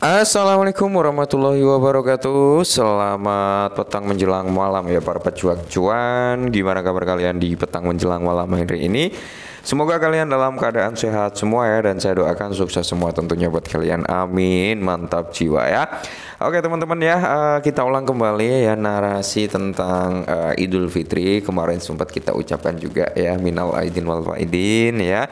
Assalamualaikum warahmatullahi wabarakatuh. Selamat petang menjelang malam ya para pejuang cuan. Gimana kabar kalian di petang menjelang malam hari ini? Semoga kalian dalam keadaan sehat semua ya, dan saya doakan sukses semua tentunya buat kalian. Amin. Mantap jiwa ya. Oke teman-teman ya, kita ulang kembali ya narasi tentang Idul Fitri. Kemarin sempat kita ucapkan juga ya, minal aidin wal faidin ya.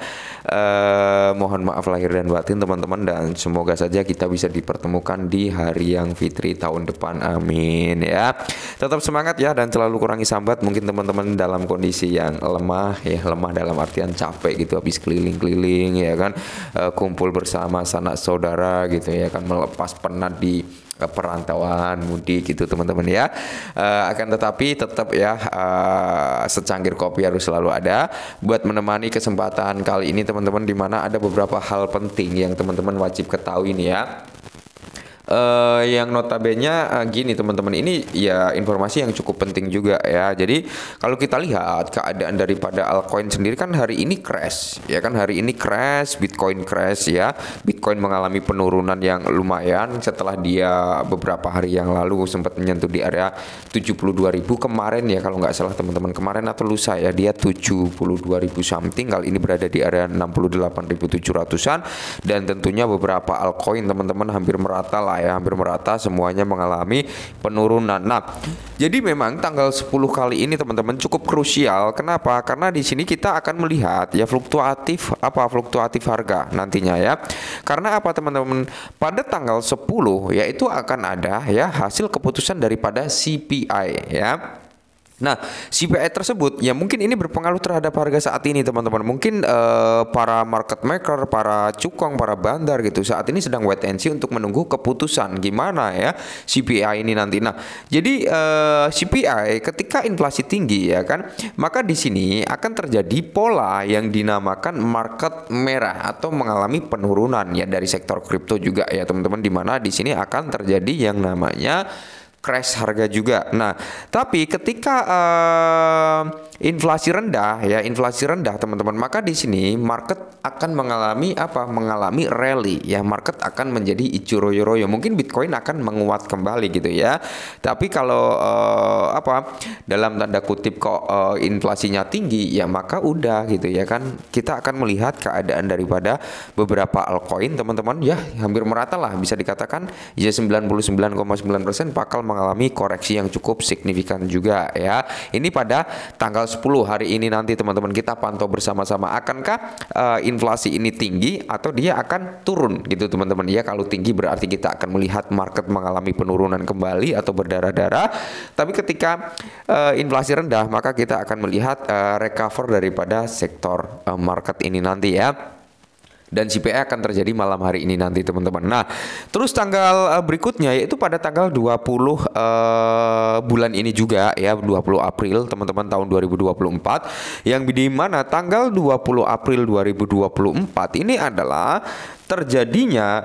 Mohon maaf lahir dan batin teman-teman, dan semoga saja kita bisa dipertemukan di hari yang fitri tahun depan. Amin ya. Tetap semangat ya, dan selalu kurangi sambat. Mungkin teman-teman dalam kondisi yang lemah ya, lemah dalam artian capek gitu, habis keliling-keliling ya kan, kumpul bersama sanak saudara gitu ya kan, melepas penat di perantauan mudik gitu teman-teman ya. Akan tetapi tetap ya, secangkir kopi harus selalu ada buat menemani kesempatan kali ini teman-teman, dimana ada beberapa hal penting yang teman-teman wajib ketahui nih ya. Yang notabene gini teman-teman, ini ya informasi yang cukup penting juga ya. Jadi kalau kita lihat keadaan daripada altcoin sendiri kan hari ini crash ya kan, hari ini crash, Bitcoin crash ya. Bitcoin mengalami penurunan yang lumayan setelah dia beberapa hari yang lalu sempat menyentuh di area 72.000 kemarin ya, kalau nggak salah teman-teman, kemarin atau lusa ya, dia 72.000 something, kali ini berada di area 68.700-an, dan tentunya beberapa altcoin teman-teman hampir merata lah ya, hampir merata semuanya mengalami penurunan. Nah, jadi memang tanggal 10 kali ini teman-teman cukup krusial. Kenapa? Karena di sini kita akan melihat ya fluktuatif harga nantinya ya. Karena apa teman-teman? Pada tanggal 10 yaitu akan ada ya hasil keputusan daripada CPI ya. Nah, CPI tersebut ya mungkin ini berpengaruh terhadap harga saat ini teman-teman. Mungkin para market maker, para cukong, para bandar gitu saat ini sedang wait and see untuk menunggu keputusan gimana ya CPI ini nanti. Nah, jadi CPI ketika inflasi tinggi ya kan, maka di sini akan terjadi pola yang dinamakan market merah atau mengalami penurunan ya dari sektor kripto juga ya teman-teman, di mana di sini akan terjadi yang namanya crash harga juga. Nah, tapi ketika inflasi rendah ya, inflasi rendah teman-teman, maka di sini market akan mengalami apa? Mengalami rally ya, market akan menjadi ijo royo-royo. Mungkin Bitcoin akan menguat kembali gitu ya. Tapi kalau dalam tanda kutip kok inflasinya tinggi ya, maka udah gitu ya kan. Kita akan melihat keadaan daripada beberapa altcoin teman-teman ya, hampir merata lah bisa dikatakan ya, 99,9% bakal mengalami koreksi yang cukup signifikan juga ya. Ini pada tanggal 10 hari ini nanti teman-teman, kita pantau bersama-sama akankah inflasi ini tinggi atau dia akan turun gitu teman-teman ya. Kalau tinggi berarti kita akan melihat market mengalami penurunan kembali atau berdarah-darah. Tapi ketika inflasi rendah, maka kita akan melihat recover daripada sektor market ini nanti ya. Dan CPI akan terjadi malam hari ini nanti teman-teman. Nah, terus tanggal berikutnya yaitu pada tanggal 20 bulan ini juga ya, 20 April teman-teman tahun 2024, yang di mana tanggal 20 April 2024 ini adalah terjadinya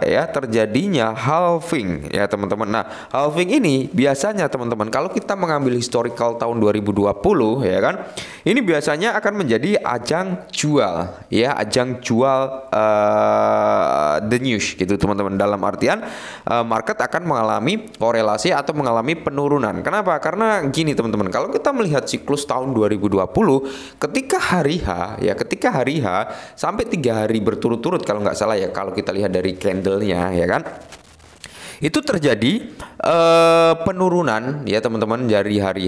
halving ya teman-teman. Nah, halving ini biasanya teman-teman kalau kita mengambil historical tahun 2020 ya kan, ini biasanya akan menjadi ajang jual ya, ajang jual the news gitu teman-teman, dalam artian market akan mengalami korelasi atau mengalami penurunan. Kenapa? Karena gini teman-teman, kalau kita melihat siklus tahun 2020 ketika hari H sampai 3 hari berturut-turut kalau nggak salah ya, kalau kita lihat dari candlenya ya kan, itu terjadi penurunan ya teman-teman, dari hari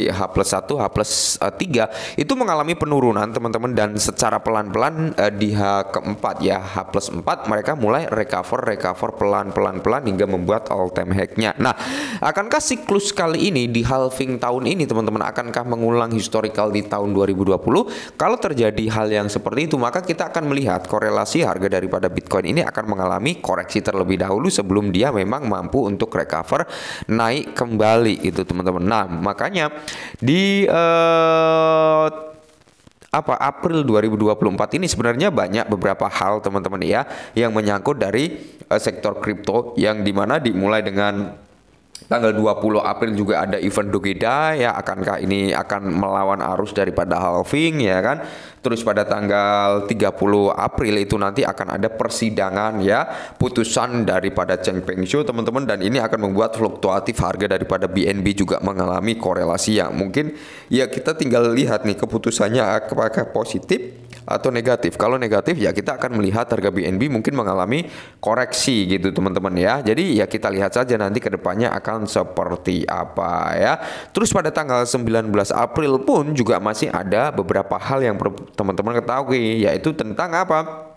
H+1, H+3 itu mengalami penurunan teman-teman, dan secara pelan-pelan di H keempat ya, H+4 mereka mulai recover pelan-pelan hingga membuat all time high-nya. Nah, akankah siklus kali ini di halving tahun ini teman-teman, akankah mengulang historical di tahun 2020? Kalau terjadi hal yang seperti itu, maka kita akan melihat korelasi harga daripada Bitcoin ini akan mengalami koreksi terlebih dahulu sebelum dia memang mampu untuk recover naik kembali itu teman-teman. Nah, makanya di April 2024 ini sebenarnya banyak beberapa hal teman-teman ya yang menyangkut dari sektor kripto, yang dimana dimulai dengan tanggal 20 April juga ada event Dogeda ya, akankah ini akan melawan arus daripada halving ya kan. Terus pada tanggal 30 April itu nanti akan ada persidangan ya, putusan daripada Cheng Peng Zhou teman-teman, dan ini akan membuat fluktuatif harga daripada BNB juga mengalami korelasi yang mungkin ya kita tinggal lihat nih keputusannya apakah positif atau negatif. Kalau negatif ya kita akan melihat harga BNB mungkin mengalami koreksi gitu teman-teman ya. Jadi ya kita lihat saja nanti kedepannya akan seperti apa ya. Terus pada tanggal 19 April pun juga masih ada beberapa hal yang perlu teman-teman ketahui, yaitu tentang apa?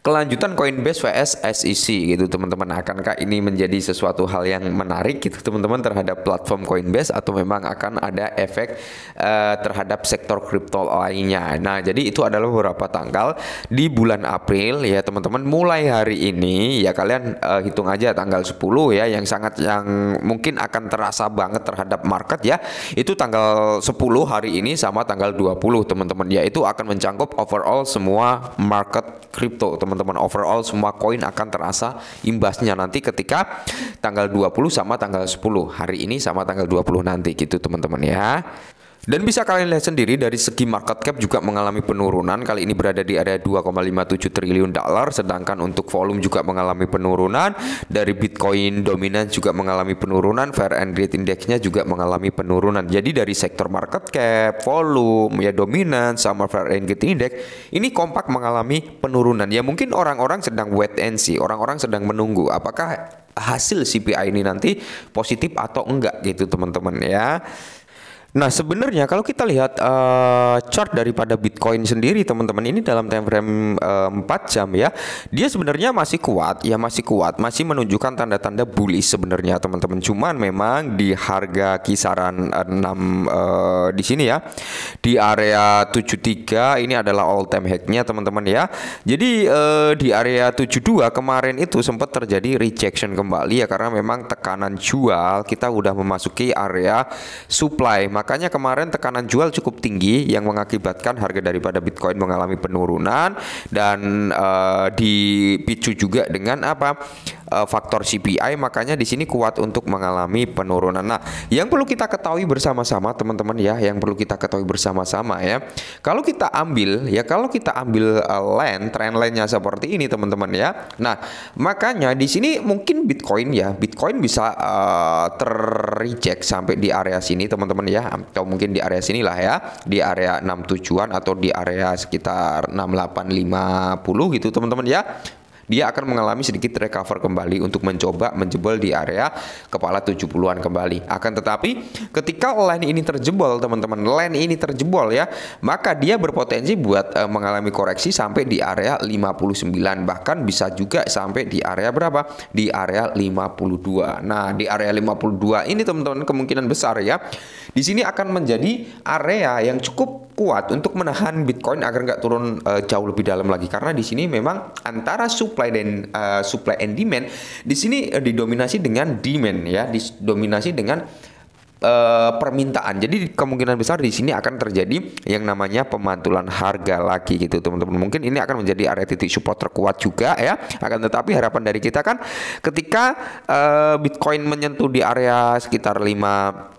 Kelanjutan Coinbase vs SEC gitu teman-teman. Akankah ini menjadi sesuatu hal yang menarik gitu teman-teman terhadap platform Coinbase, atau memang akan ada efek terhadap sektor kripto lainnya. Nah jadi itu adalah beberapa tanggal di bulan April ya teman-teman. Mulai hari ini ya kalian hitung aja tanggal 10 ya, yang mungkin akan terasa banget terhadap market ya, itu tanggal 10 hari ini sama tanggal 20 teman-teman ya. Itu akan mencangkup overall semua market kripto teman-teman. Overall semua koin akan terasa imbasnya nanti ketika tanggal 20 sama tanggal 10. Hari ini sama tanggal 20 nanti gitu teman-teman ya. Dan bisa kalian lihat sendiri dari segi market cap juga mengalami penurunan. Kali ini berada di area 2,57 triliun dolar, sedangkan untuk volume juga mengalami penurunan. Dari Bitcoin dominan juga mengalami penurunan, Fair and Greed Index-nya juga mengalami penurunan. Jadi dari sektor market cap, volume, ya dominan sama Fair and Greed Index ini kompak mengalami penurunan. Ya mungkin orang-orang sedang wait and see, orang-orang sedang menunggu apakah hasil CPI ini nanti positif atau enggak gitu teman-teman ya. Nah sebenarnya kalau kita lihat chart daripada Bitcoin sendiri teman-teman, ini dalam time frame 4 jam ya, dia sebenarnya masih kuat ya, masih menunjukkan tanda-tanda bullish sebenarnya teman-teman. Cuman memang di harga kisaran 6 di sini ya, di area 73 ini adalah all time high-nya teman-teman ya. Jadi di area 72 kemarin itu sempat terjadi rejection kembali ya, karena memang tekanan jual kita udah memasuki area supply. Makanya kemarin tekanan jual cukup tinggi yang mengakibatkan harga daripada Bitcoin mengalami penurunan, dan dipicu juga dengan apa? Faktor CPI, makanya di sini kuat untuk mengalami penurunan. Nah, yang perlu kita ketahui bersama-sama teman-teman ya, Kalau kita ambil trend line-nya seperti ini teman-teman ya. Nah, makanya di sini mungkin Bitcoin bisa ter-reject sampai di area sini teman-teman ya, atau mungkin di area sinilah ya, di area 67-an atau di area sekitar 6850 gitu teman-teman ya. Dia akan mengalami sedikit recover kembali untuk mencoba menjebol di area kepala 70-an kembali. Akan tetapi ketika line ini terjebol teman-teman, ya, maka dia berpotensi buat mengalami koreksi sampai di area 59, bahkan bisa juga sampai di area berapa? Di area 52. Nah, di area 52 ini teman-teman kemungkinan besar ya, di sini akan menjadi area yang cukup kuat untuk menahan Bitcoin agar nggak turun jauh lebih dalam lagi, karena di sini memang antara supply and demand di sini didominasi dengan demand ya, didominasi dengan permintaan. Jadi kemungkinan besar di sini akan terjadi yang namanya pemantulan harga lagi gitu teman-teman. Mungkin ini akan menjadi area titik support terkuat juga ya. Akan tetapi harapan dari kita kan ketika Bitcoin menyentuh di area sekitar 5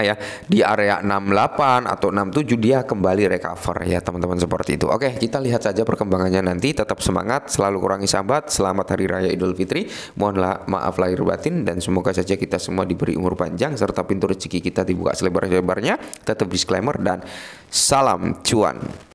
ya, di area 68 atau 67 dia kembali recover ya teman-teman, seperti itu. Oke, kita lihat saja perkembangannya nanti. Tetap semangat, selalu kurangi sambat. Selamat Hari Raya Idul Fitri. Mohonlah maaf lahir batin, dan semoga saja kita semua diberi umur panjang serta pintu rezeki kita dibuka selebar-lebarnya. Tetap disclaimer dan salam cuan.